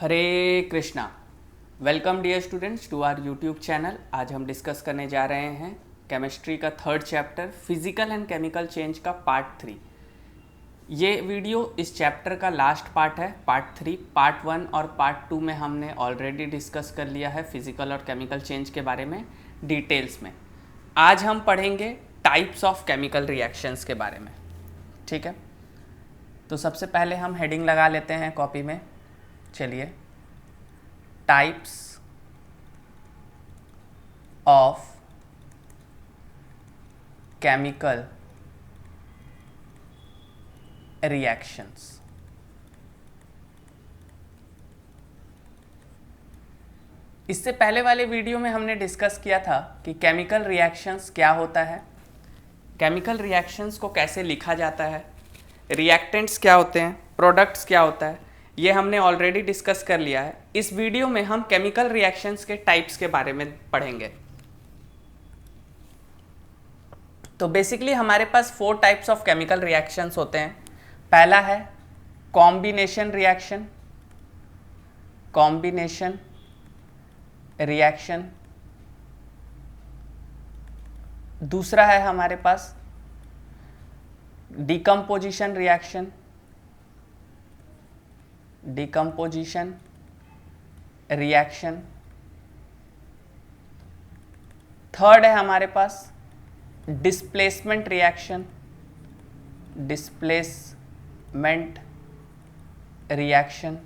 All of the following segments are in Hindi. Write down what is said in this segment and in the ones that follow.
Hare Krishna. Welcome dear students to our YouTube channel. आज हम डिस्कस करने जा रहे हैं केमिस्ट्री का third chapter physical and chemical change का पार्ट 3। ये वीडियो इस चैप्टर का लास्ट पार्ट है, पार्ट 3। पार्ट 1 और पार्ट 2 में हमने ऑलरेडी डिस्कस कर लिया है फिजिकल और केमिकल चेंज के बारे में डिटेल्स में। आज हम पढ़ेंगे टाइप्स ऑफ केमिकल रिएक्शंस के बारे में, ठीक है। तो सबसे पहले हम हेडिंग लगा लेते हैं कॉपी में। चलिए, टाइप्स ऑफ केमिकल रिएक्शंस। इससे पहले वाले वीडियो में हमने डिस्कस किया था कि केमिकल रिएक्शंस क्या होता है, केमिकल रिएक्शंस को कैसे लिखा जाता है, रिएक्टेंट्स क्या होते हैं, प्रोडक्ट्स क्या होता है, ये हमने ऑलरेडी डिस्कस कर लिया है। इस वीडियो में हम केमिकल रिएक्शंस के टाइप्स के बारे में पढ़ेंगे। तो बेसिकली हमारे पास 4 टाइप्स ऑफ केमिकल रिएक्शंस होते हैं। पहला है कॉम्बिनेशन रिएक्शन, कॉम्बिनेशन रिएक्शन। दूसरा है हमारे पास decomposition reaction, decomposition reaction. Third है हमारे पास डिस्प्लेसमेंट रिएक्शन, डिस्प्लेसमेंट रिएक्शन।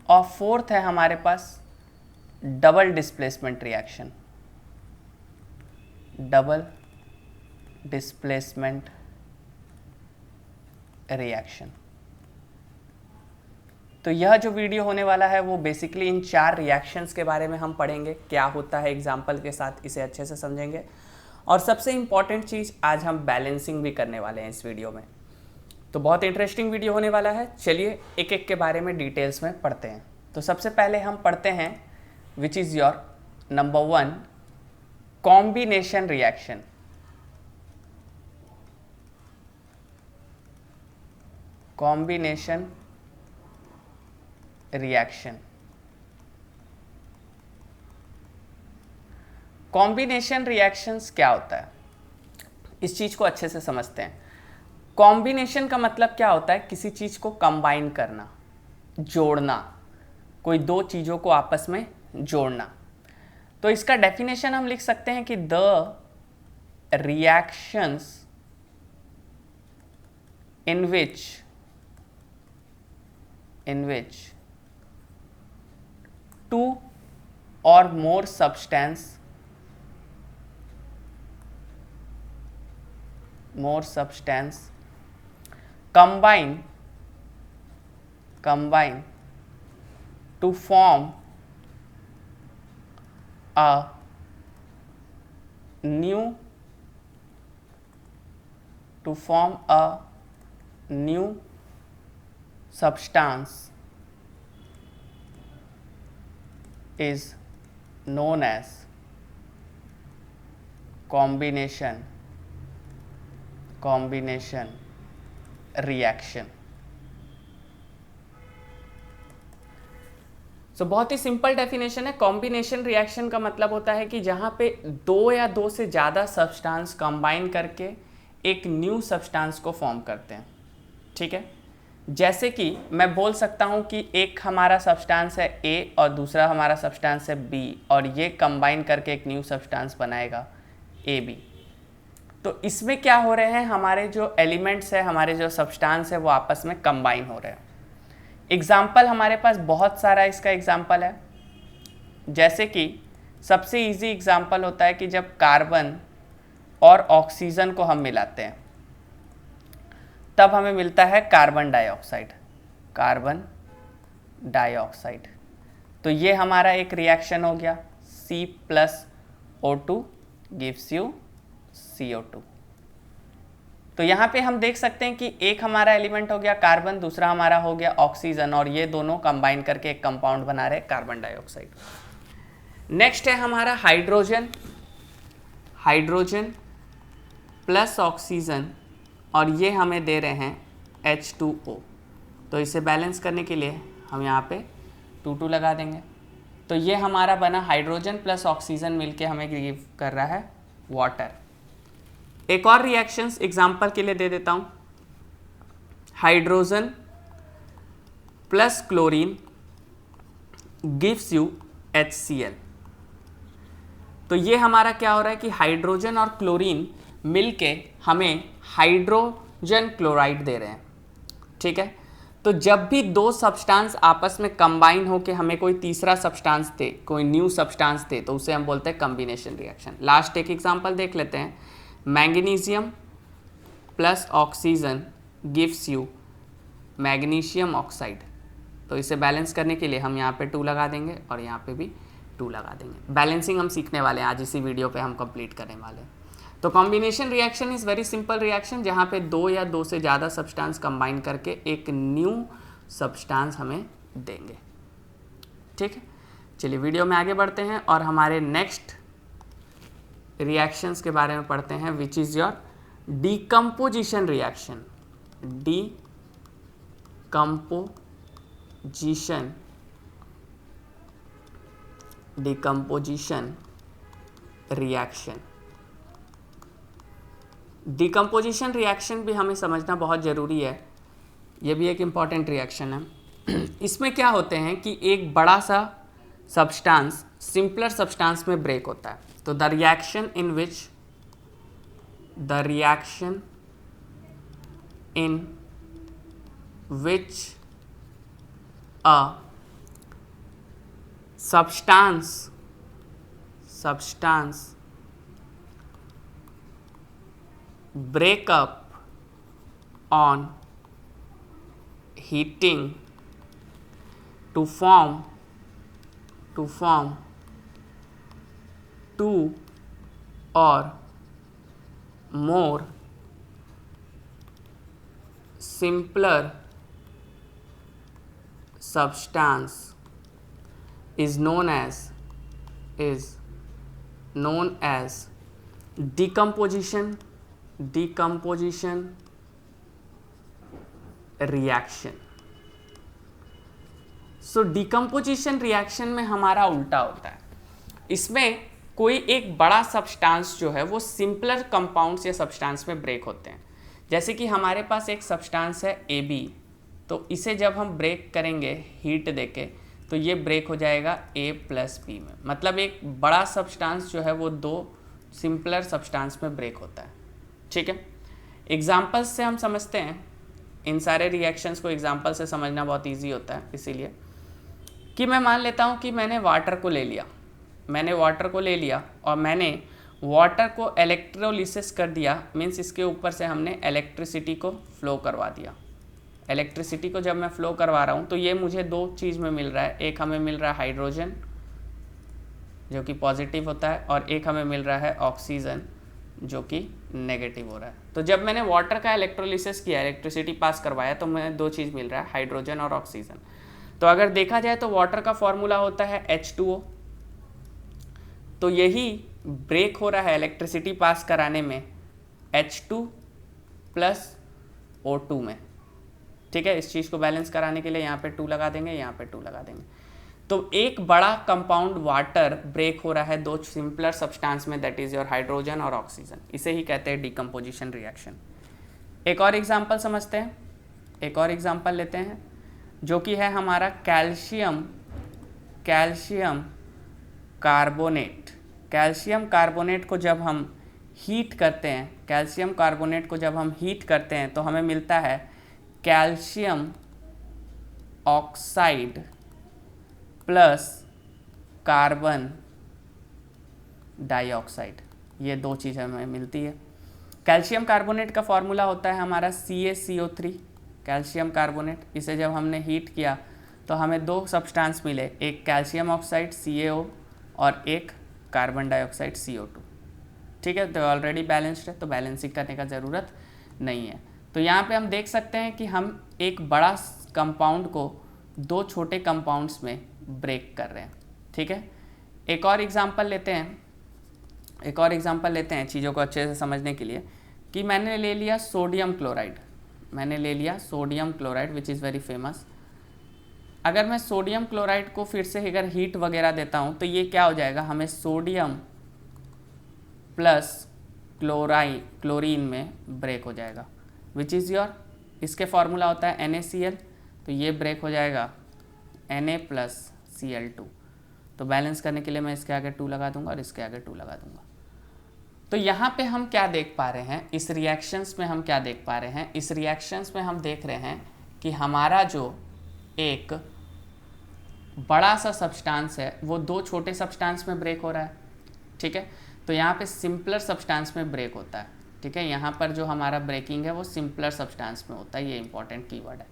और फोर्थ है हमारे पास double displacement reaction, double displacement reaction. तो यह जो वीडियो होने वाला है वो बेसिकली इन 4 रिएक्शंस के बारे में हम पढ़ेंगे, क्या होता है एग्जाम्पल के साथ इसे अच्छे से समझेंगे। और सबसे इम्पॉर्टेंट चीज़, आज हम बैलेंसिंग भी करने वाले हैं इस वीडियो में। तो बहुत इंटरेस्टिंग वीडियो होने वाला है। चलिए एक एक के बारे में डिटेल्स में पढ़ते हैं। तो सबसे पहले हम पढ़ते हैं which is your number 1 combination reaction. Combination reaction. Combination reactions क्या होता है, इस चीज को अच्छे से समझते हैं। कॉम्बिनेशन का मतलब क्या होता है? किसी चीज को कंबाइन करना, जोड़ना, कोई 2 चीजों को आपस में जोड़ना। तो इसका डेफिनेशन हम लिख सकते हैं कि the reactions in which 2 or more substance combine to form a new substance is known as combination reaction। सो बहुत ही सिंपल डेफिनेशन है। कॉम्बिनेशन रिएक्शन का मतलब होता है कि जहां पे 2 या 2 से ज़्यादा सब्सटेंस कंबाइन करके एक न्यू सब्सटेंस को फॉर्म करते हैं, ठीक है। जैसे कि मैं बोल सकता हूं कि एक हमारा सब्सटेंस है A और दूसरा हमारा सब्सटेंस है B, और ये कंबाइन करके एक न्यू सब्सटेंस बनाएगा AB। तो इसमें क्या हो रहे हैं, हमारे जो एलिमेंट्स है, हमारे जो सब्सटेंस है, वो आपस में कंबाइन हो रहे हैं। एग्जाम्पल हमारे पास बहुत सारा इसका एग्जाम्पल है। जैसे कि सबसे इजी एग्जाम्पल होता है कि जब कार्बन और ऑक्सीजन को हम मिलाते हैं तब हमें मिलता है कार्बन डाइऑक्साइड, कार्बन डाइऑक्साइड। तो ये हमारा एक रिएक्शन हो गया, C+O2 गिव्स यू CO2। तो यहाँ पे हम देख सकते हैं कि एक हमारा एलिमेंट हो गया कार्बन, दूसरा हमारा हो गया ऑक्सीजन, और ये दोनों कंबाइन करके एक कंपाउंड बना रहे कार्बन डाइऑक्साइड। नेक्स्ट है हमारा हाइड्रोजन, हाइड्रोजन प्लस ऑक्सीजन, और ये हमें दे रहे हैं H2O। तो इसे बैलेंस करने के लिए हम यहाँ पे 2 लगा देंगे। तो ये हमारा बना हाइड्रोजन प्लस ऑक्सीजन मिलके हमें गिव कर रहा है वाटर। एक और रिएक्शंस एग्जांपल के लिए दे देता हूँ। Hydrogen plus chlorine gives you HCl। तो ये हमारा क्या हो रहा है कि हाइड्रोजन और क्लोरीन मिलके हमें हाइड्रोजन क्लोराइड दे रहे हैं। ठीक है, तो जब भी दो सब्सटेंस आपस में कंबाइन होके हमें कोई तीसरा सब्सटेंस दे, कोई न्यू सब्सटेंस दे, तो उसे हम बोलते हैं कॉम्बिनेशन रिएक्शन। लास्ट एक एग्जांपल देख लेते हैं। Magnesium plus oxygen gives you magnesium oxide. तो इसे बैलेंस करने के लिए हम यहाँ पे 2 लगा देंगे और यहाँ पे भी 2 लगा देंगे। बैलेंसिंग हम सीखने वाले हैं आज, इसी वीडियो पे हम कंप्लीट करने वाले हैं। तो combination reaction is very simple reaction जहाँ पे 2 या 2 से ज़्यादा सब्सटेंस कंबाइन करके एक न्यू सब्सटेंस हमें देंगे। ठीक है, चलिए वीडियो में आगे बढ़ते हैं और हमारे नेक्स्ट रिएक्शंस के बारे में पढ़ते हैं, which is your decomposition reaction. Decomposition reaction. Decomposition reaction भी हमें समझना बहुत ज़रूरी है, ये भी एक इम्पॉर्टेंट रिएक्शन है। इसमें क्या होते हैं कि एक बड़ा सा सब्सटेंस सिंपलर सब्सटेंस में ब्रेक होता है। तो the reaction in which a substance break up on heating to form 2 or more simpler substance is known as decomposition reaction। So decomposition reaction में हमारा उल्टा होता है। इसमें कोई एक बड़ा सब्सटेंस जो है वो सिंपलर कंपाउंड्स या सब्सटेंस में ब्रेक होते हैं। जैसे कि हमारे पास एक सब्सटेंस है AB, तो इसे जब हम ब्रेक करेंगे हीट देके तो ये ब्रेक हो जाएगा A+B में। मतलब एक बड़ा सब्सटेंस जो है वो 2 सिंपलर सब्सटेंस में ब्रेक होता है। ठीक है, एग्जाम्पल्स से हम समझते हैं। इन सारे रिएक्शंस को एग्जाम्पल से समझना बहुत इजी होता है। इसीलिए कि मैं मान लेता हूँ कि मैंने वाटर को ले लिया और मैंने वाटर को इलेक्ट्रोलिसिस कर दिया। मीन्स इसके ऊपर से हमने इलेक्ट्रिसिटी को फ्लो करवा दिया। इलेक्ट्रिसिटी को जब मैं फ्लो करवा रहा हूँ तो ये मुझे 2 चीज़ में मिल रहा है। एक हमें मिल रहा है हाइड्रोजन जो कि पॉजिटिव होता है, और एक हमें मिल रहा है ऑक्सीजन जो कि नेगेटिव हो रहा है। तो जब मैंने वाटर का इलेक्ट्रोलिसिस किया, इलेक्ट्रिसिटी पास करवाया, तो मुझे 2 चीज़ मिल रहा है, हाइड्रोजन और ऑक्सीजन। तो अगर देखा जाए तो वाटर का फॉर्मूला होता है H2O। तो यही ब्रेक हो रहा है इलेक्ट्रिसिटी पास कराने में H2 + O2 में। ठीक है, इस चीज़ को बैलेंस कराने के लिए यहाँ पे 2 लगा देंगे, यहाँ पे 2 लगा देंगे। तो एक बड़ा कंपाउंड वाटर ब्रेक हो रहा है 2 सिंपलर सब्सटेंस में, दैट इज़ योर हाइड्रोजन और ऑक्सीजन। इसे ही कहते हैं डिकम्पोजिशन रिएक्शन। एक और एग्जांपल समझते हैं, एक और एग्जांपल लेते हैं जो कि है हमारा कैल्शियम कार्बोनेट। कैल्शियम कार्बोनेट को जब हम हीट करते हैं तो हमें मिलता है calcium oxide plus carbon dioxide. ये 2 चीज़ें हमें मिलती है। कैल्शियम कार्बोनेट का फॉर्मूला होता है हमारा CaCO3 कैल्शियम कार्बोनेट। इसे जब हमने हीट किया तो हमें 2 सब्सटेंस मिले, एक कैल्शियम ऑक्साइड CaO और एक कार्बन डाइऑक्साइड CO2। ठीक है, तो ऑलरेडी बैलेंस्ड है, तो बैलेंसिंग करने का ज़रूरत नहीं है। तो यहाँ पे हम देख सकते हैं कि हम एक बड़ा कंपाउंड को 2 छोटे कंपाउंड्स में ब्रेक कर रहे हैं। ठीक है, एक और एग्जांपल लेते हैं चीज़ों को अच्छे से समझने के लिए, कि मैंने ले लिया सोडियम क्लोराइड। मैंने ले लिया sodium chloride which is very famous. अगर मैं सोडियम क्लोराइड को फिर से अगर हीट वगैरह देता हूँ तो ये क्या हो जाएगा, हमें सोडियम प्लस क्लोरीन में ब्रेक हो जाएगा विच इज़ योर, इसके फॉर्मूला होता है NaCl, तो ये ब्रेक हो जाएगा Na प्लस Cl2। तो बैलेंस करने के लिए मैं इसके आगे 2 लगा दूंगा और इसके आगे 2 लगा दूंगा। तो यहाँ पे हम क्या देख पा रहे हैं, इस रिएक्शंस में हम क्या देख पा रहे हैं, इस रिएक्शंस में हम देख रहे हैं कि हमारा जो एक बड़ा सा सब्सटेंस है वो 2 छोटे सब्सटेंस में ब्रेक हो रहा है, ठीक है। तो यहाँ पे सिंपलर सब्सटेंस में ब्रेक होता है, ठीक है। यहाँ पर जो हमारा ब्रेकिंग है वो सिंपलर सब्सटेंस में होता है, ये इंपॉर्टेंट कीवर्ड है,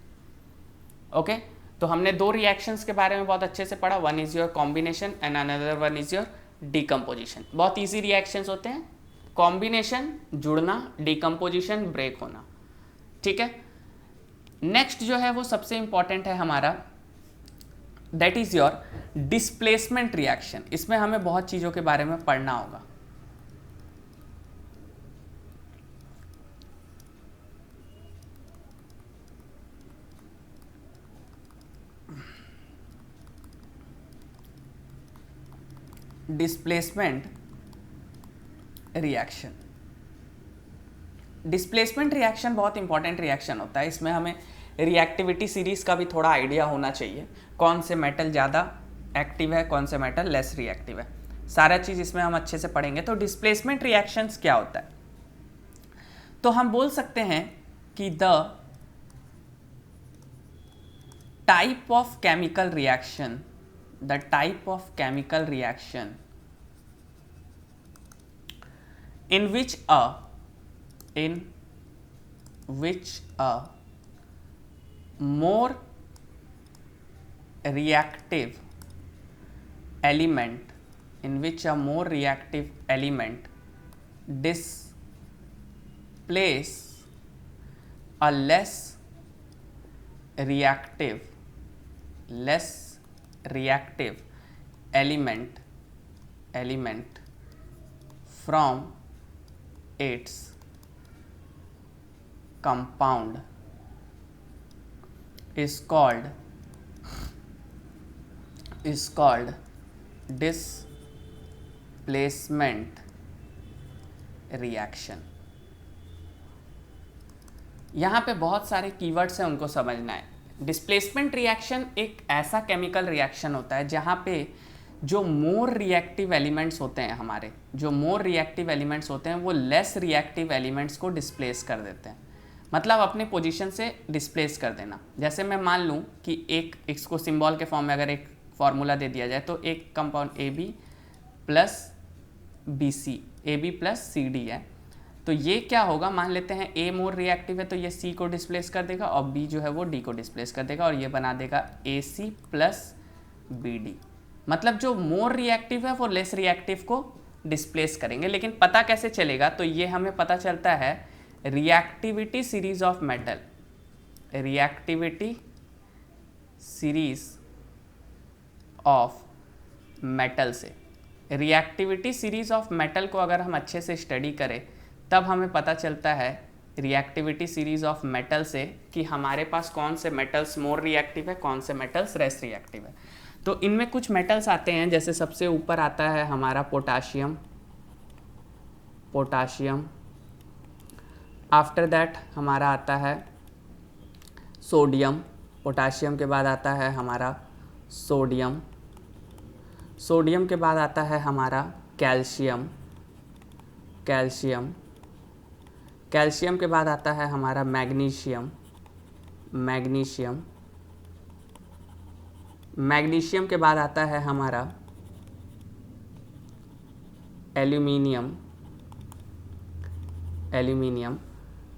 ओके। तो हमने 2 रिएक्शंस के बारे में बहुत अच्छे से पढ़ा, one is your combination and another one is your decomposition. बहुत ईजी रिएक्शंस होते हैं, कॉम्बिनेशन जुड़ना, डिकम्पोजिशन ब्रेक होना, ठीक है। नेक्स्ट जो है वो सबसे इंपॉर्टेंट है हमारा, that is your displacement reaction. इसमें हमें बहुत चीज़ों के बारे में पढ़ना होगा। डिस्प्लेसमेंट रिएक्शन, डिस्प्लेसमेंट रिएक्शन बहुत इंपॉर्टेंट रिएक्शन होता है। इसमें हमें रिएक्टिविटी सीरीज का भी थोड़ा आइडिया होना चाहिए, कौन से मेटल ज़्यादा एक्टिव है, कौन से मेटल लेस रिएक्टिव है, सारा चीज़ इसमें हम अच्छे से पढ़ेंगे। तो डिस्प्लेसमेंट रिएक्शंस क्या होता है, तो हम बोल सकते हैं कि the type of chemical reaction, the type of chemical reaction in which a more reactive element displace a less reactive element from its compound is called displacement reaction। यहाँ पे बहुत सारे कीवर्ड्स हैं, उनको समझना है। डिस्प्लेसमेंट रिएक्शन एक ऐसा केमिकल रिएक्शन होता है जहाँ पे जो मोर रिएक्टिव एलिमेंट्स होते हैं, हमारे जो मोर रिएक्टिव एलिमेंट्स होते हैं वो लेस रिएक्टिव एलिमेंट्स को डिस्प्लेस कर देते हैं, मतलब अपने पोजीशन से डिस्प्लेस कर देना। जैसे मैं मान लूँ कि एक इसको सिंबल के फॉर्म में अगर एक फार्मूला दे दिया जाए, तो एक compound AB plus BC, AB plus CD है, तो ये क्या होगा, मान लेते हैं A मोर रिएक्टिव है तो ये C को डिस्प्लेस कर देगा और B जो है वो D को डिस्प्लेस कर देगा और ये बना देगा AC प्लस BD। मतलब जो मोर रिएक्टिव है वो लेस रिएक्टिव को डिस्प्लेस करेंगे। लेकिन पता कैसे चलेगा, तो ये हमें पता चलता है reactivity series of metal, reactivity series of metal से। रिएक्टिविटी सीरीज ऑफ मेटल को अगर हम अच्छे से स्टडी करें तब हमें पता चलता है रिएक्टिविटी सीरीज ऑफ मेटल से कि हमारे पास कौन से मेटल्स मोर रिएक्टिव है, कौन से मेटल्स लेस रिएक्टिव है। तो इनमें कुछ मेटल्स आते हैं, जैसे सबसे ऊपर आता है हमारा पोटाशियम, आफ्टर दैट हमारा आता है सोडियम, पोटाशियम के बाद आता है हमारा सोडियम, सोडियम के बाद आता है हमारा कैल्शियम, कैल्शियम के बाद आता है हमारा मैग्नीशियम, मैग्नीशियम के बाद आता है हमारा एल्यूमिनियम,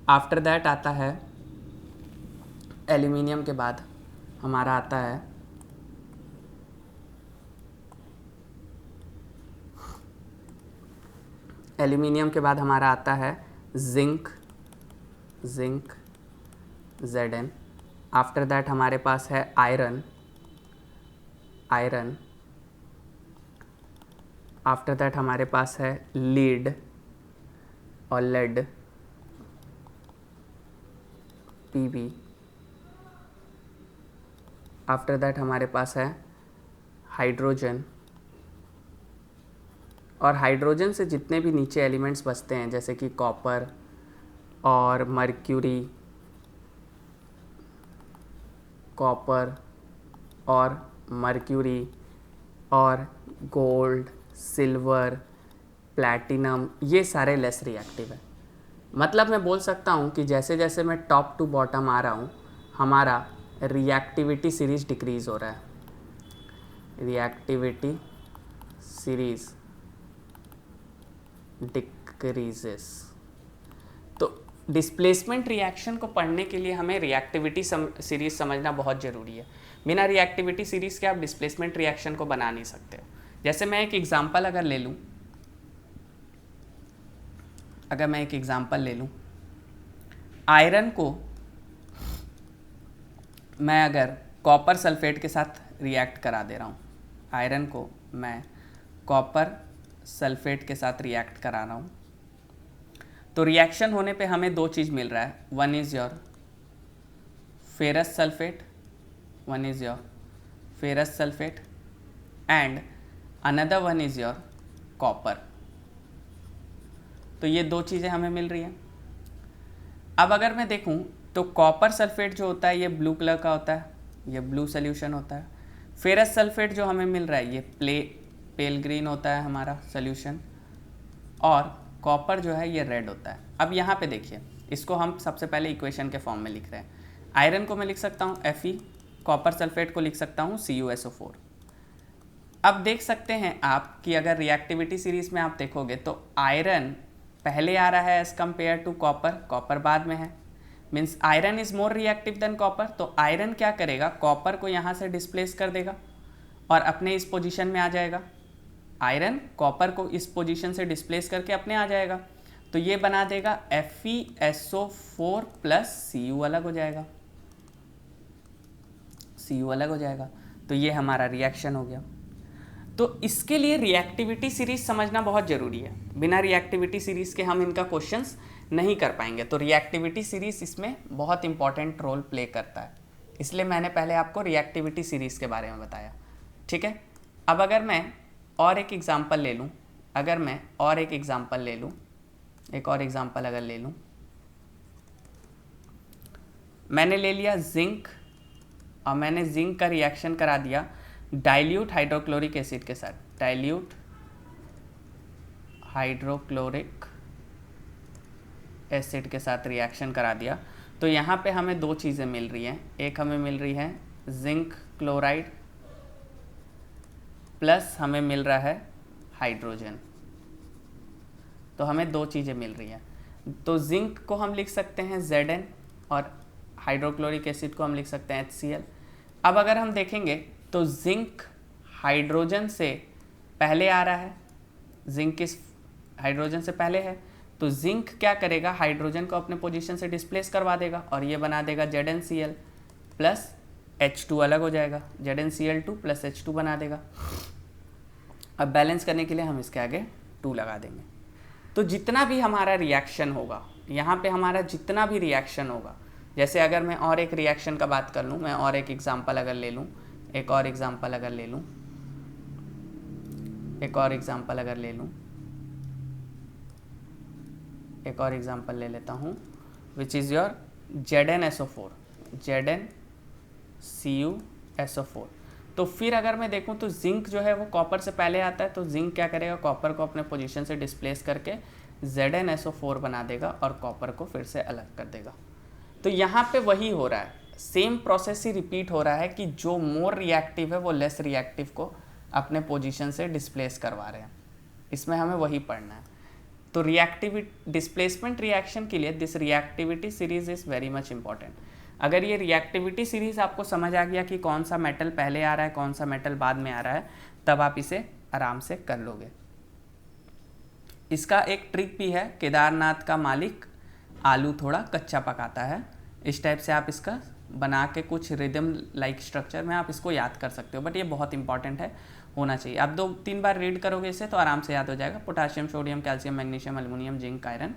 आफ्टर दैट आता है एल्यूमिनियम के बाद हमारा आता है एल्यूमिनियम के बाद हमारा आता है जिंक, Zn। आफ्टर दैट हमारे पास है आयरन, आफ्टर दैट हमारे पास है लीड और लेड, Pb। आफ्टर दैट हमारे पास है हाइड्रोजन, और हाइड्रोजन से जितने भी नीचे एलिमेंट्स बचते हैं जैसे कि कॉपर और मर्क्यूरी, कॉपर और मर्क्यूरी और गोल्ड, सिल्वर, प्लैटिनम, ये सारे लेस रिएक्टिव है। मतलब मैं बोल सकता हूँ कि जैसे जैसे मैं टॉप टू बॉटम आ रहा हूँ हमारा रिएक्टिविटी सीरीज डिक्रीज हो रहा है, रिएक्टिविटी सीरीज डिक्रीजेस। तो डिस्प्लेसमेंट रिएक्शन को पढ़ने के लिए हमें रिएक्टिविटी सीरीज समझना बहुत ज़रूरी है। बिना रिएक्टिविटी सीरीज के आप डिस्प्लेसमेंट रिएक्शन को बना नहीं सकते हो। जैसे मैं एक एग्जांपल अगर ले लूँ, आयरन को मैं अगर कॉपर सल्फेट के साथ रिएक्ट करा दे रहा हूँ, आयरन को मैं कॉपर सल्फेट के साथ रिएक्ट करा रहा हूँ, तो रिएक्शन होने पे हमें दो चीज़ मिल रहा है। One is your ferrous sulphate and another one is your copper. तो ये दो चीज़ें हमें मिल रही हैं। अब अगर मैं देखूं तो कॉपर सल्फेट जो होता है ये ब्लू कलर का होता है, ये ब्लू सोल्यूशन होता है। फेरस सल्फेट जो हमें मिल रहा है ये पेल ग्रीन होता है हमारा सोल्यूशन, और कॉपर जो है ये रेड होता है। अब यहाँ पे देखिए, इसको हम सबसे पहले इक्वेशन के फॉर्म में लिख रहे हैं। आयरन को मैं लिख सकता हूँ Fe, कॉपर सल्फेट को लिख सकता हूँ CuSO4। अब देख सकते हैं आप कि अगर रिएक्टिविटी सीरीज में आप देखोगे तो आयरन पहले आ रहा है as compare to copper, copper बाद में है, means iron is more reactive than copper. तो आयरन क्या करेगा, कॉपर को यहाँ से डिस्प्लेस कर देगा और अपने इस पोजीशन में आ जाएगा। आयरन कॉपर को इस पोजीशन से डिस्प्लेस करके अपने आ जाएगा, तो ये बना देगा FeSO4 प्लस Cu अलग हो जाएगा, Cu अलग हो जाएगा। तो ये हमारा रिएक्शन हो गया। तो इसके लिए रिएक्टिविटी सीरीज समझना बहुत ज़रूरी है। बिना रिएक्टिविटी सीरीज के हम इनका क्वेश्चंस नहीं कर पाएंगे। तो रिएक्टिविटी सीरीज इसमें बहुत इंपॉर्टेंट रोल प्ले करता है, इसलिए मैंने पहले आपको रिएक्टिविटी सीरीज के बारे में बताया। ठीक है, अब अगर मैं और एक एग्जांपल ले लूँ, एक और एग्जांपल अगर ले लूँ, मैंने ले लिया जिंक और मैंने जिंक का रिएक्शन करा दिया डाइल्यूट हाइड्रोक्लोरिक एसिड के साथ, डाइल्यूट हाइड्रोक्लोरिक एसिड के साथ रिएक्शन करा दिया। तो यहाँ पे हमें दो चीज़ें मिल रही हैं, एक हमें मिल रही है जिंक क्लोराइड प्लस हमें मिल रहा है हाइड्रोजन। तो हमें दो चीज़ें मिल रही हैं। तो जिंक को हम लिख सकते हैं Zn और हाइड्रोक्लोरिक एसिड को हम लिख सकते हैं HCl। अब अगर हम देखेंगे तो जिंक हाइड्रोजन से पहले आ रहा है, जिंक इस हाइड्रोजन से पहले है, तो जिंक क्या करेगा, हाइड्रोजन को अपने पोजीशन से डिस्प्लेस करवा देगा और ये बना देगा ZnCl प्लस H2 अलग हो जाएगा, ZnCl2 प्लस H2 बना देगा। अब बैलेंस करने के लिए हम इसके आगे 2 लगा देंगे। तो जितना भी हमारा रिएक्शन होगा, यहाँ पे हमारा जितना भी रिएक्शन होगा, जैसे अगर मैं और एक रिएक्शन का बात कर लूँ, मैं और एक एग्जांपल अगर ले लूँ, एक और एग्जांपल अगर ले लेता हूँ, which is your ZnSO4, ZnCuSO4। तो फिर अगर मैं देखूँ तो जिंक जो है वो कॉपर से पहले आता है, तो जिंक क्या करेगा, कॉपर को अपने पोजीशन से डिस्प्लेस करके ZnSO4 बना देगा और कॉपर को फिर से अलग कर देगा। तो यहाँ पे वही हो रहा है, सेम प्रोसेस ही रिपीट हो रहा है कि जो मोर रिएक्टिव है वो लेस रिएक्टिव को अपने पोजीशन से डिस्प्लेस करवा रहे हैं। इसमें हमें वही पढ़ना है। तो रिएक्टिविटी डिस्प्लेसमेंट रिएक्शन के लिए this reactivity series is very much important. अगर ये रिएक्टिविटी सीरीज आपको समझ आ गया कि कौन सा मेटल पहले आ रहा है, कौन सा मेटल बाद में आ रहा है, तब आप इसे आराम से कर लोगे। इसका एक ट्रिक भी है, केदारनाथ का मालिक आलू थोड़ा कच्चा पकाता है। इस टाइप से आप इसका बना के कुछ रिदम लाइक स्ट्रक्चर में आप इसको याद कर सकते हो, बट ये बहुत इंपॉर्टेंट है, होना चाहिए। आप 2-3 बार रीड करोगे इसे तो आराम से याद हो जाएगा। Potassium, sodium, calcium, magnesium, aluminium, zinc, iron,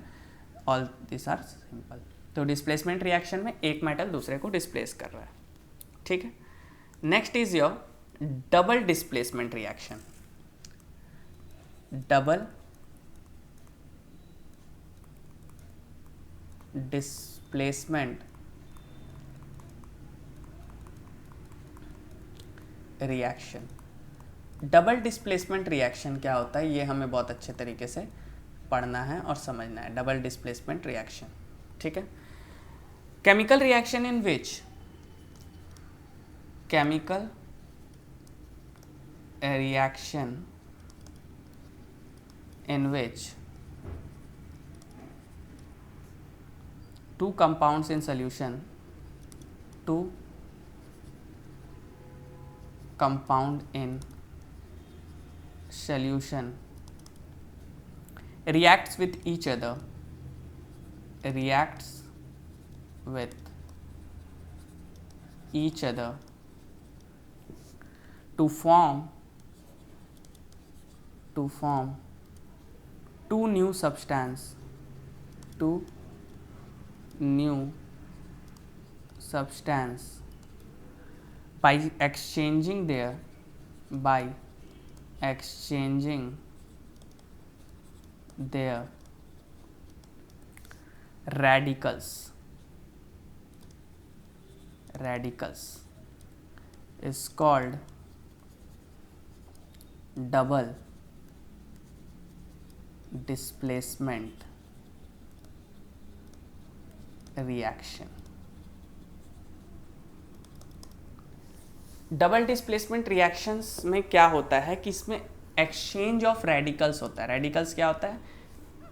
all this are simple. तो डिस्प्लेसमेंट रिएक्शन में एक मेटल दूसरे को डिस्प्लेस कर रहा है, ठीक है। Next is your double displacement reaction. Double displacement reaction. Double displacement reaction क्या होता है, ये हमें बहुत अच्छे तरीके से पढ़ना है और समझना है। डबल डिस्प्लेसमेंट रिएक्शन, ठीक है। Chemical reaction in which chemical reaction in which two compounds in solution, two compound in solution reacts with each other, reacts with each other to form two new substance, two new substance by exchanging their radicals is called double displacement reaction. Double displacement reactions में क्या होता है कि इसमें एक्सचेंज ऑफ रेडिकल्स होता है। रेडिकल्स क्या होता है,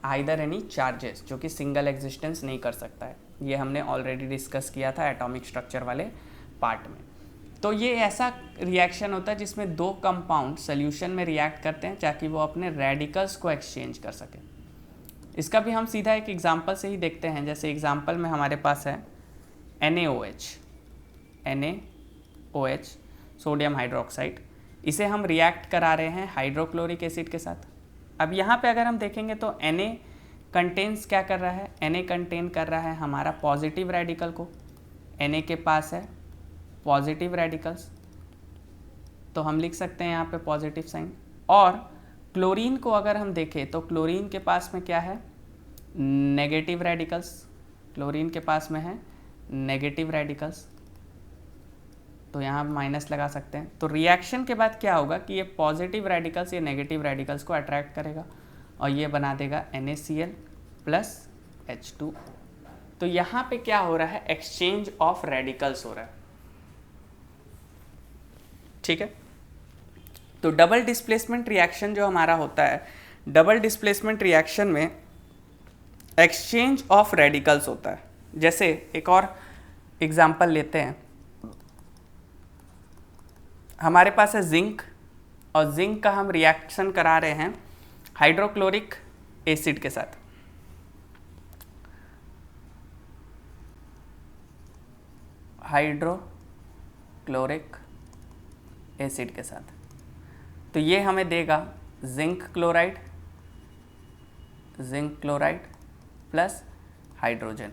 आइदर एनी चार्जेस जो कि सिंगल एग्जिस्टेंस नहीं कर सकता है। ये हमने ऑलरेडी डिस्कस किया था एटॉमिक स्ट्रक्चर वाले पार्ट में। तो ये ऐसा रिएक्शन होता है जिसमें दो कंपाउंड सोल्यूशन में रिएक्ट करते हैं ताकि वो अपने रेडिकल्स को एक्सचेंज कर सकें। इसका भी हम सीधा एक एग्जांपल से ही देखते हैं। जैसे एग्जांपल में हमारे पास है NaOH सोडियम हाइड्रोक्साइड। इसे हम रिएक्ट करा रहे हैं हाइड्रोक्लोरिक एसिड के साथ। अब यहाँ पे अगर हम देखेंगे तो Na कंटेन्स क्या कर रहा है, Na कंटेन कर रहा है हमारा पॉजिटिव रेडिकल को। Na के पास है पॉजिटिव रेडिकल्स, तो हम लिख सकते हैं यहाँ पे पॉजिटिव साइन। और क्लोरीन को अगर हम देखें तो क्लोरीन के पास में क्या है, नेगेटिव रेडिकल्स। क्लोरीन के पास में है नेगेटिव रेडिकल्स, तो यहाँ माइनस लगा सकते हैं। तो रिएक्शन के बाद क्या होगा कि ये पॉजिटिव रेडिकल्स ये नेगेटिव रेडिकल्स को अट्रैक्ट करेगा और ये बना देगा NaCl प्लस H2। तो यहाँ पे क्या हो रहा है, एक्सचेंज ऑफ रेडिकल्स हो रहा है, ठीक है। तो डबल डिस्प्लेसमेंट रिएक्शन जो हमारा होता है, डबल डिस्प्लेसमेंट रिएक्शन में एक्सचेंज ऑफ रेडिकल्स होता है। जैसे एक और एग्जांपल लेते हैं, हमारे पास है जिंक और जिंक का हम रिएक्शन करा रहे हैं हाइड्रोक्लोरिक एसिड के साथ। हाइड्रोक्लोरिक एसिड के साथ, तो ये हमें देगा जिंक क्लोराइड प्लस हाइड्रोजन।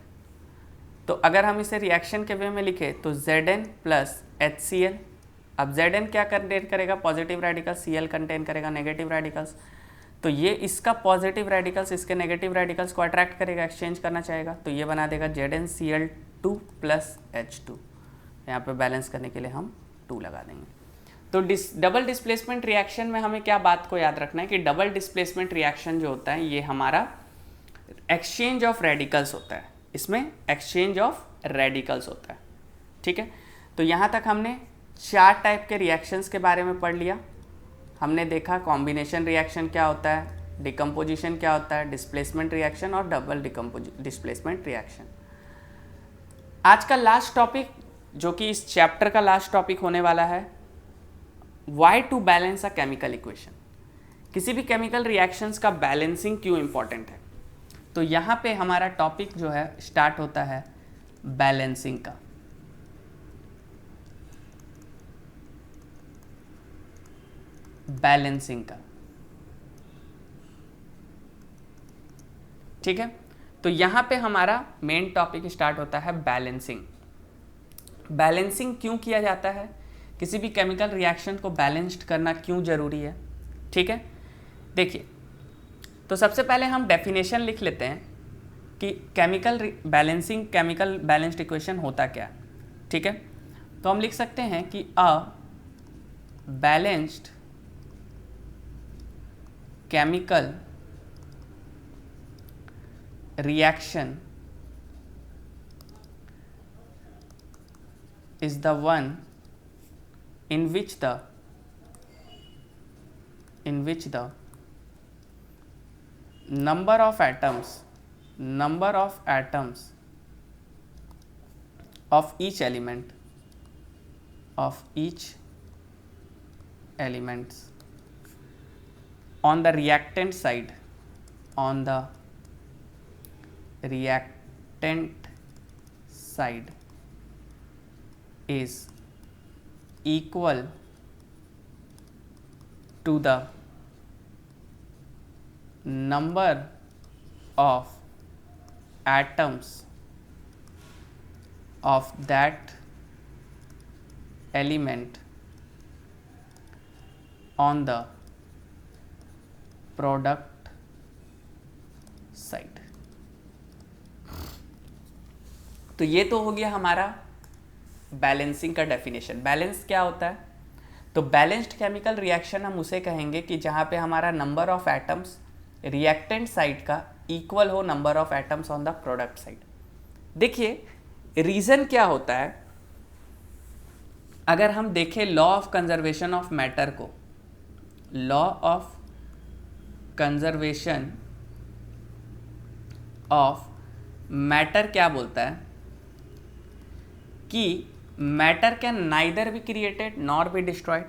तो अगर हम इसे रिएक्शन के वे में लिखें तो Zn प्लस HCl। अब Zn क्या कंटेन करेगा, पॉजिटिव रेडिकल्स, Cl कंटेन करेगा नेगेटिव रेडिकल्स। तो ये इसका पॉजिटिव रेडिकल्स इसके नेगेटिव रेडिकल्स को अट्रैक्ट करेगा, एक्सचेंज करना चाहेगा, तो ये बना देगा ZnCl2 प्लस H2। यहाँ पे बैलेंस करने के लिए हम 2 लगा देंगे। तो डबल डिस्प्लेसमेंट रिएक्शन में हमें क्या बात को याद रखना है कि डबल डिस्प्लेसमेंट रिएक्शन जो होता है ये हमारा एक्सचेंज ऑफ रेडिकल्स होता है। इसमें एक्सचेंज ऑफ रेडिकल्स होता है, ठीक है। तो यहाँ तक हमने 4 टाइप के रिएक्शंस के बारे में पढ़ लिया। हमने देखा कॉम्बिनेशन रिएक्शन क्या होता है, डिकम्पोजिशन क्या होता है, डिस्प्लेसमेंट रिएक्शन और डबल डिस्प्लेसमेंट रिएक्शन। आज का लास्ट टॉपिक जो कि इस चैप्टर का लास्ट टॉपिक होने वाला है, why to balance a chemical equation. किसी भी केमिकल रिएक्शंस का बैलेंसिंग क्यों इंपॉर्टेंट है। तो यहाँ पे हमारा टॉपिक जो है स्टार्ट होता है बैलेंसिंग का। बैलेंसिंग का, ठीक है। तो यहाँ पे हमारा मेन टॉपिक स्टार्ट होता है बैलेंसिंग। बैलेंसिंग क्यों किया जाता है, किसी भी केमिकल रिएक्शन को बैलेंस्ड करना क्यों ज़रूरी है, ठीक है। देखिए, तो सबसे पहले हम डेफिनेशन लिख लेते हैं कि केमिकल बैलेंस्ड इक्वेशन होता क्या है, ठीक है। तो हम लिख सकते हैं कि a balanced chemical reaction is the one in which the number of atoms of each element on the reactant side is equal to the number of atoms of that element on the product side। तो ये तो हो गया हमारा बैलेंसिंग का डेफिनेशन। बैलेंस क्या होता है, तो बैलेंस्ड केमिकल रिएक्शन हम उसे कहेंगे कि जहाँ पे हमारा number of atoms reactant side का इक्वल हो number of atoms on the product side. देखिए, रीज़न क्या होता है, अगर हम देखें law of conservation of matter को, law of conservation of matter क्या बोलता है कि matter can neither be created nor be destroyed.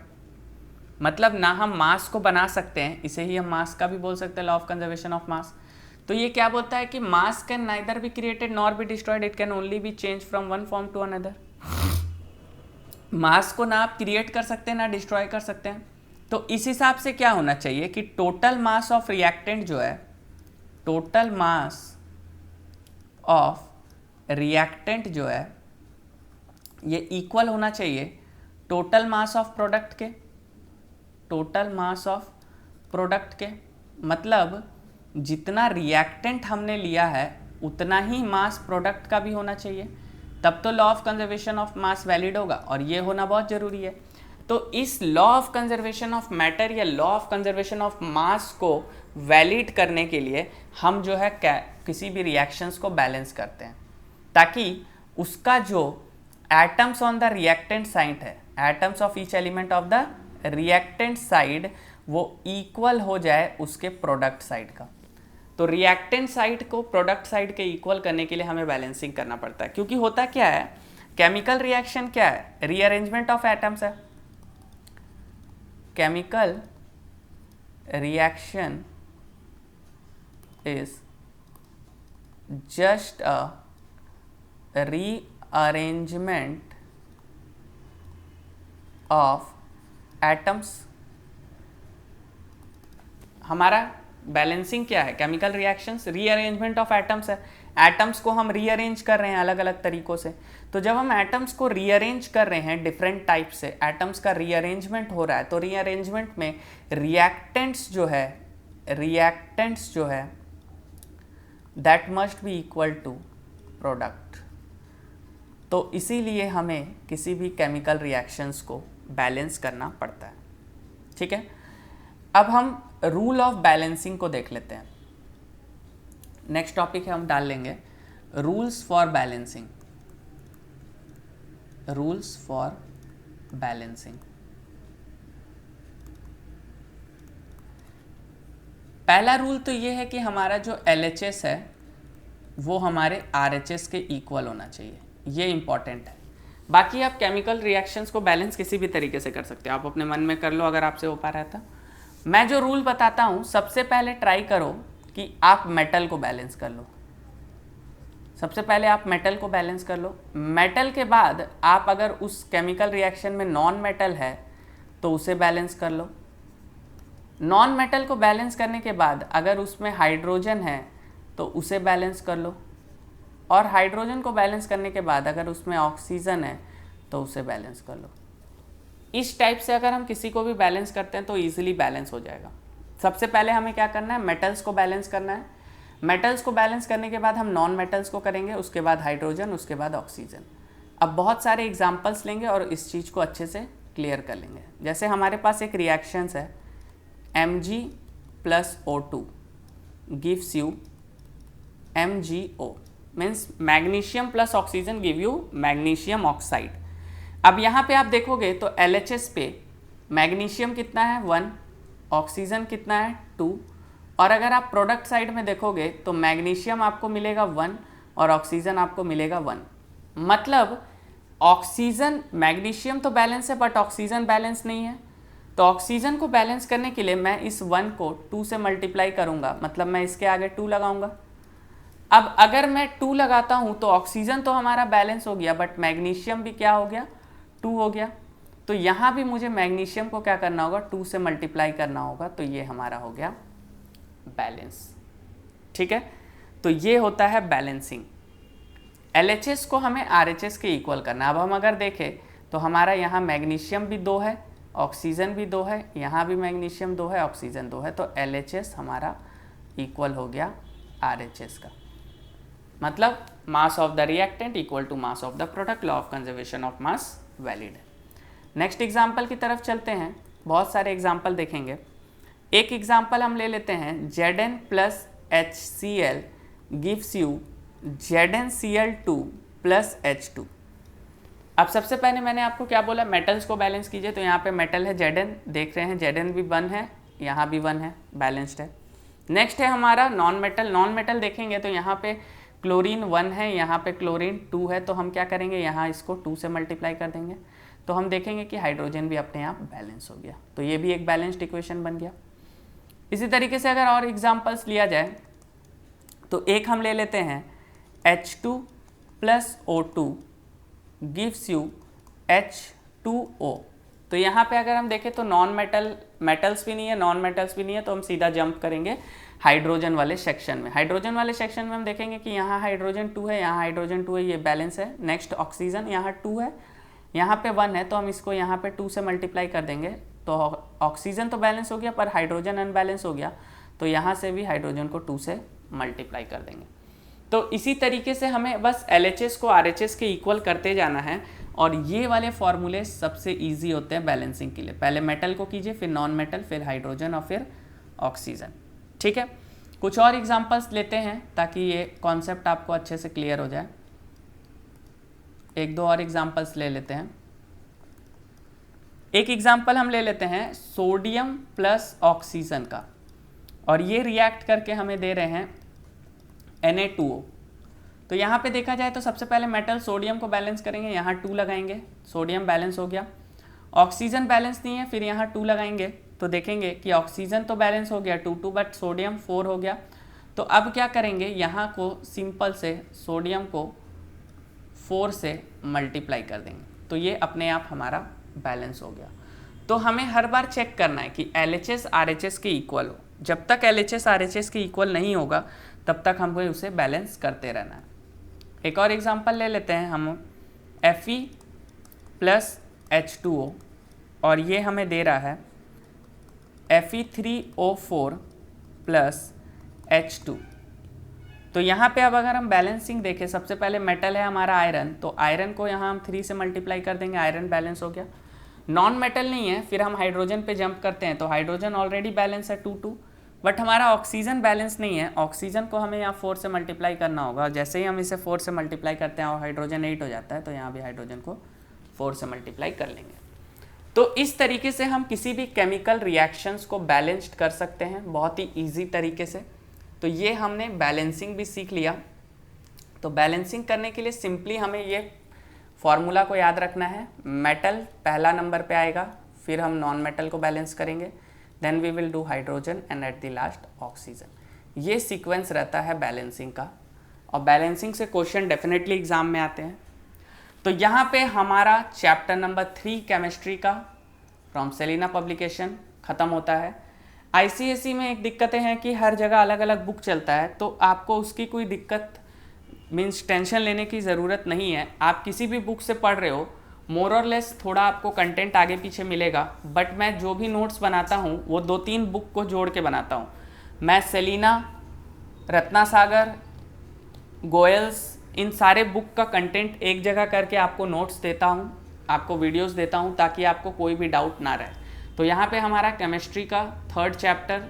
मतलब ना हम मास को बना सकते हैं, इसे ही हम मास का भी बोल सकते हैं, law of conservation of mass. तो ये क्या बोलता है कि mass can neither be created nor be destroyed, it can only be change from one form to another. Mass को ना आप क्रिएट कर सकते हैं ना डिस्ट्रॉय कर सकते हैं। तो इस हिसाब से क्या होना चाहिए कि टोटल मास ऑफ रिएक्टेंट जो है, टोटल मास ऑफ रिएक्टेंट जो है ये इक्वल होना चाहिए टोटल मास ऑफ प्रोडक्ट के, टोटल मास ऑफ प्रोडक्ट के। मतलब जितना रिएक्टेंट हमने लिया है उतना ही मास प्रोडक्ट का भी होना चाहिए, तब तो law of conservation of mass valid होगा, और ये होना बहुत ज़रूरी है। तो इस law of conservation of matter या law of conservation of mass को वैलिड करने के लिए हम जो है किसी भी रिएक्शंस को बैलेंस करते हैं, ताकि उसका जो atoms on the reactant side है, atoms of each element of the reactant side, वो इक्वल हो जाए उसके प्रोडक्ट साइड का। तो रिएक्टेंट साइड को प्रोडक्ट साइड के इक्वल करने के लिए हमें बैलेंसिंग करना पड़ता है, क्योंकि होता क्या है, केमिकल रिएक्शन क्या है, रीअरेंजमेंट ऑफ एटम्स है। Chemical reaction is just a rearrangement of atoms। हमारा बैलेंसिंग क्या है, chemical reactions rearrangement of atoms है। एटम्स को हम रीअरेंज कर रहे हैं अलग अलग तरीकों से। तो जब हम एटम्स को रीअरेंज कर रहे हैं डिफरेंट टाइप से, एटम्स का रीअरेंजमेंट हो रहा है, तो रीअरेंजमेंट में रिएक्टेंट्स जो है that must be equal to product. तो इसीलिए हमें किसी भी केमिकल रिएक्शंस को बैलेंस करना पड़ता है, ठीक है। अब हम रूल ऑफ बैलेंसिंग को देख लेते हैं। नेक्स्ट टॉपिक है, हम डाल लेंगे rules for balancing. Rules for balancing, पहला रूल तो ये है कि हमारा जो LHS है वो हमारे RHS के इक्वल होना चाहिए, ये इंपॉर्टेंट है। बाकी आप केमिकल रिएक्शंस को बैलेंस किसी भी तरीके से कर सकते हो, आप अपने मन में कर लो अगर आपसे हो पा रहा था। मैं जो रूल बताता हूँ, सबसे पहले ट्राई करो कि आप मेटल को बैलेंस कर लो। सबसे पहले आप मेटल को बैलेंस कर लो। मेटल के बाद आप अगर उस केमिकल रिएक्शन में नॉन मेटल है तो उसे बैलेंस कर लो। नॉन मेटल को बैलेंस करने के बाद अगर उसमें हाइड्रोजन है तो उसे बैलेंस कर लो, और हाइड्रोजन को बैलेंस करने के बाद अगर उसमें ऑक्सीजन है तो उसे बैलेंस कर लो। इस टाइप से अगर हम किसी को भी बैलेंस करते हैं तो ईजिली बैलेंस हो जाएगा। सबसे पहले हमें क्या करना है, मेटल्स को बैलेंस करना है। मेटल्स को बैलेंस करने के बाद हम नॉन मेटल्स को करेंगे, उसके बाद हाइड्रोजन, उसके बाद ऑक्सीजन। अब बहुत सारे एग्जाम्पल्स लेंगे और इस चीज़ को अच्छे से क्लियर कर लेंगे। जैसे हमारे पास एक रिएक्शंस है, Mg + O2 gives you MgO, means magnesium plus oxygen give you magnesium oxide. अब यहाँ पे आप देखोगे तो LHS पे मैग्नीशियम कितना है 1, ऑक्सीजन कितना है 2, और अगर आप प्रोडक्ट साइड में देखोगे तो मैग्नीशियम आपको मिलेगा 1 और ऑक्सीजन आपको मिलेगा 1। मतलब ऑक्सीजन, मैग्नीशियम तो बैलेंस है बट ऑक्सीजन बैलेंस नहीं है। तो ऑक्सीजन को बैलेंस करने के लिए मैं इस 1 को 2 से मल्टीप्लाई करूंगा, मतलब मैं इसके आगे 2 लगाऊंगा। अब अगर मैं 2 लगाता हूं तो ऑक्सीजन तो हमारा बैलेंस हो गया, बट मैग्नीशियम भी क्या हो गया, 2 हो गया। तो यहाँ भी मुझे मैग्नीशियम को क्या करना होगा, 2 से मल्टीप्लाई करना होगा, तो ये हमारा हो गया बैलेंस। ठीक है, तो ये होता है बैलेंसिंग। LHS को हमें RHS के इक्वल करना। अब हम अगर देखें तो हमारा यहाँ मैग्नीशियम भी 2 है, ऑक्सीजन भी 2 है, यहाँ भी मैग्नीशियम 2 है, ऑक्सीजन 2 है, तो LHS हमारा इक्वल हो गया RHS का। मतलब mass of the reactant equal to mass of the product, law of conservation of mass valid है। नेक्स्ट एग्जाम्पल की तरफ चलते हैं, बहुत सारे एग्जाम्पल देखेंगे। एक एग्जाम्पल हम ले लेते हैं, Zn + HCl gives you ZnCl2 + H2। अब सबसे पहले मैंने आपको क्या बोला, मेटल्स को बैलेंस कीजिए, तो यहाँ पे मेटल है Zn, देख रहे हैं Zn भी 1 है, यहाँ भी 1 है, बैलेंस्ड है। नेक्स्ट है हमारा नॉन मेटल। नॉन मेटल देखेंगे तो यहाँ पे क्लोरीन 1 है, यहाँ पे क्लोरीन 2 है, तो हम क्या करेंगे, यहाँ इसको 2 से मल्टीप्लाई कर देंगे, तो हम देखेंगे कि हाइड्रोजन भी अपने आप बैलेंस हो गया। तो ये भी एक बैलेंस्ड इक्वेशन बन गया। इसी तरीके से अगर और एग्जाम्पल्स लिया जाए तो एक हम ले लेते हैं, H2 + O2 gives you H2O। तो यहाँ पे अगर हम देखें तो नॉन मेटल्स भी नहीं है, नॉन मेटल्स भी नहीं है, तो हम सीधा जंप करेंगे हाइड्रोजन वाले सेक्शन में। हाइड्रोजन वाले सेक्शन में हम देखेंगे कि यहाँ हाइड्रोजन 2 है, यहाँ हाइड्रोजन 2 है, ये बैलेंस है। नेक्स्ट ऑक्सीजन, यहाँ 2 है, यहाँ पे 1 है, तो हम इसको यहाँ पे 2 से मल्टीप्लाई कर देंगे, तो ऑक्सीजन तो बैलेंस हो गया पर हाइड्रोजन अनबैलेंस हो गया, तो यहाँ से भी हाइड्रोजन को 2 से मल्टीप्लाई कर देंगे। तो इसी तरीके से हमें बस LHS को RHS के इक्वल करते जाना है, और ये वाले फॉर्मूले सबसे इजी होते हैं बैलेंसिंग के लिए। पहले मेटल को कीजिए, फिर नॉन मेटल, फिर हाइड्रोजन और फिर ऑक्सीजन। ठीक है, कुछ और एग्जांपल्स लेते हैं ताकि ये कॉन्सेप्ट आपको अच्छे से क्लियर हो जाए। एक दो और एग्जांपल्स ले लेते हैं। एक एग्जांपल हम ले लेते हैं सोडियम + ऑक्सीजन का, और ये रिएक्ट करके हमें दे रहे हैं Na2O। तो यहाँ पे देखा जाए तो सबसे पहले मेटल सोडियम को बैलेंस करेंगे, यहाँ 2 लगाएंगे, सोडियम बैलेंस हो गया। ऑक्सीजन बैलेंस नहीं है, फिर यहाँ 2 लगाएंगे, तो देखेंगे कि ऑक्सीजन तो बैलेंस हो गया 2 2, बट सोडियम 4 हो गया। तो अब क्या करेंगे, यहाँ को सिंपल से सोडियम को 4 से मल्टीप्लाई कर देंगे, तो ये अपने आप हमारा बैलेंस हो गया। तो हमें हर बार चेक करना है कि LHS RHS के इक्वल हो। जब तक LHS RHS के इक्वल नहीं होगा तब तक हमको उसे बैलेंस करते रहना है। एक और एग्जांपल ले लेते हैं हम, Fe + H2O, और ये हमें दे रहा है Fe3O4 + H2। तो यहाँ पे अब अगर हम बैलेंसिंग देखें, सबसे पहले मेटल है हमारा आयरन, तो आयरन को यहाँ हम 3 से मल्टीप्लाई कर देंगे, आयरन बैलेंस हो गया। नॉन मेटल नहीं है, फिर हम हाइड्रोजन पे जंप करते हैं, तो हाइड्रोजन ऑलरेडी बैलेंस है 2 2, बट हमारा ऑक्सीजन बैलेंस नहीं है। ऑक्सीजन को हमें यहाँ 4 से मल्टीप्लाई करना होगा, जैसे ही हम इसे 4 से मल्टीप्लाई करते हैं और हाइड्रोजन 8 हो जाता है, तो यहाँ भी हाइड्रोजन को 4 से मल्टीप्लाई कर लेंगे। तो इस तरीके से हम किसी भी केमिकल रिएक्शंस को बैलेंस्ड कर सकते हैं बहुत ही ईजी तरीके से। तो ये हमने बैलेंसिंग भी सीख लिया। तो बैलेंसिंग करने के लिए सिंपली हमें ये फॉर्मूला को याद रखना है, मेटल पहला नंबर पे आएगा, फिर हम नॉन मेटल को बैलेंस करेंगे, then we will do hydrogen and at the last oxygen. ये सीक्वेंस रहता है बैलेंसिंग का, और बैलेंसिंग से क्वेश्चन डेफिनेटली एग्जाम में आते हैं। तो यहाँ पे हमारा चैप्टर नंबर 3 केमिस्ट्री का फ्रॉम सेलिना पब्लिकेशन ख़त्म होता है। आईसीएसई में एक दिक्कतें हैं कि हर जगह अलग अलग बुक चलता है, तो आपको उसकी कोई दिक्कत मीन्स टेंशन लेने की ज़रूरत नहीं है। आप किसी भी बुक से पढ़ रहे हो, मोर और लेस थोड़ा आपको कंटेंट आगे पीछे मिलेगा, बट मैं जो भी नोट्स बनाता हूँ वो 2-3 बुक को जोड़ के बनाता हूँ। मैं सेलिना, रत्नासागर, गोयल्स, इन सारे बुक का कंटेंट एक जगह करके आपको नोट्स देता हूँ, आपको वीडियोस देता हूँ, ताकि आपको कोई भी डाउट ना रहे। तो यहाँ पे हमारा केमिस्ट्री का 3rd chapter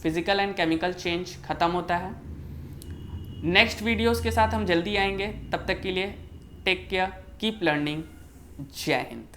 physical and chemical change ख़त्म होता है। नेक्स्ट वीडियोस के साथ हम जल्दी आएंगे, तब तक के लिए टेक केयर, कीप लर्निंग, जय हिंद।